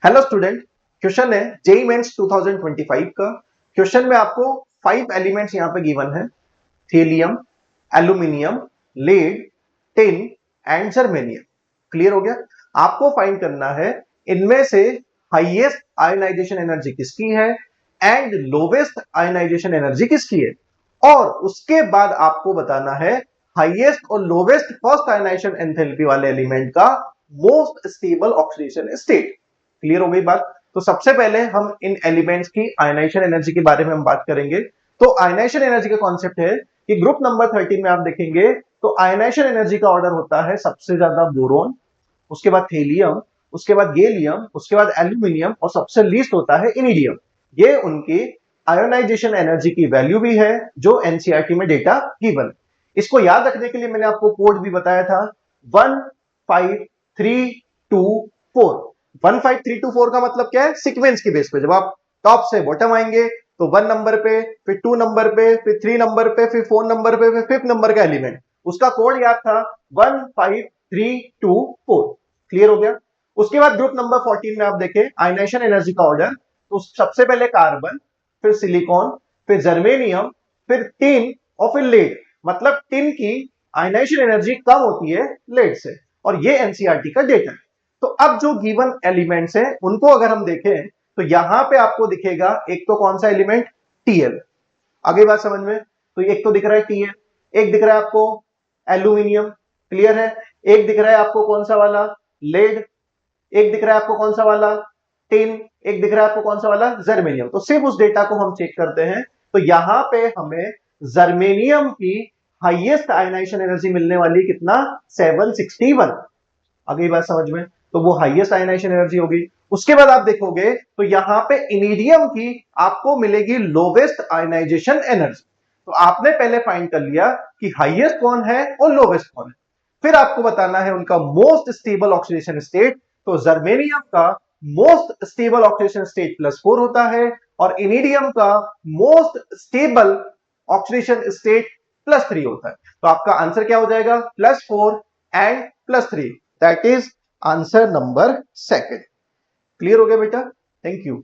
Hello student, question है JEE mains 2025 का। Question में आपको 5 एलिमेंट्स यहाँ पे गिवन है, thallium, aluminium, lead, tin and germanium. Clear हो गया? आपको फाइंड करना है इनमें से हाईएस्ट आयोनाइजेशन एनर्जी किसकी है एंड लोवेस्ट आयोनाइजेशन एनर्जी किसकी है, और उसके बाद आपको बताना है हाईएस्ट और लोवेस्ट फर्स्ट आयोनाइजेशन एंथैल्पी वाले एलिमेंट का most stable oxidation state. Clear हो गई बात? तो सबसे पहले हम इन एलिमेंट्स की आयनाइजेशन एनर्जी के बारे में हम बात करेंगे। तो आयनाइजेशन एनर्जी का कॉन्सेप्ट है कि ग्रुप नंबर 13 में आप देखेंगे तो आयनाइजेशन एनर्जी का ऑर्डर होता है सबसे ज्यादा बोरोन, उसके बाद थेलियम, उसके बाद गैलियम, उसके बाद एल्यूमिनियम और सबसे लीस्ट होता है इरिडियम। ये उनकी आयोनाइजेशन एनर्जी की वैल्यू भी है जो एनसीईआरटी में डेटा गिवन। इसको याद रखने के लिए मैंने आपको कोड भी बताया था 15324। 15324 का मतलब क्या है? सीक्वेंस के बेस पे जब आप टॉप से बॉटम आएंगे तो 1 नंबर पे, फिर 2 नंबर पे, फिर 3 नंबर पे, फिर 4 नंबर पे, फिर 5th नंबर का एलिमेंट, उसका कोड याद था 15324। क्लियर हो गया? उसके बाद ग्रुप नंबर 14 में आप देखें आयनाइजेशन एनर्जी का ऑर्डर, तो सबसे पहले कार्बन, फिर सिलिकॉन, फिर जर्मेनियम, फिर टिन और फिर लेड। मतलब टिन की आयनाइजेशन एनर्जी कम होती है लेड से, और ये एनसीईआरटी का डेटा है। तो अब जो गिवन एलिमेंट्स हैं उनको अगर हम देखें तो यहां पे आपको दिखेगा एक तो कौन सा एलिमेंट? टीएल। आगे बात समझ में? तो एक तो दिख रहा है टीएल, एक दिख रहा है आपको एल्यूमिनियम, क्लियर है, एक दिख रहा है आपको कौन सा वाला? लेड, एक दिख रहा है आपको कौन सा वाला? टिन, एक दिख रहा है आपको कौन सा वाला? जर्मेनियम। तो सिर्फ उस डेटा को हम चेक करते हैं तो यहां पे हमें जर्मेनियम की हाईएस्ट आयनाइजेशन एनर्जी मिलने वाली कितना? 761। अगली बात समझ में? तो वो हाईएस्ट आयनाइजेशन एनर्जी होगी। उसके बाद आप देखोगे तो यहां पे इरिडियम की आपको मिलेगी लोवेस्ट आयनाइजेशन एनर्जी। तो आपने पहले फाइंड कर लिया कि हाईएस्ट कौन है और लोवेस्ट कौन है। फिर आपको बताना है उनका मोस्ट स्टेबल ऑक्सीडेशन स्टेट। तो जर्मेनियम का मोस्ट स्टेबल ऑक्सीडेशन स्टेट +4 होता है और इरिडियम का मोस्ट स्टेबल ऑक्सीडेशन स्टेट +3 होता है। तो आपका आंसर क्या हो जाएगा? +4 and +3। That is answer number 2। Clear हो गया बेटा? Thank you.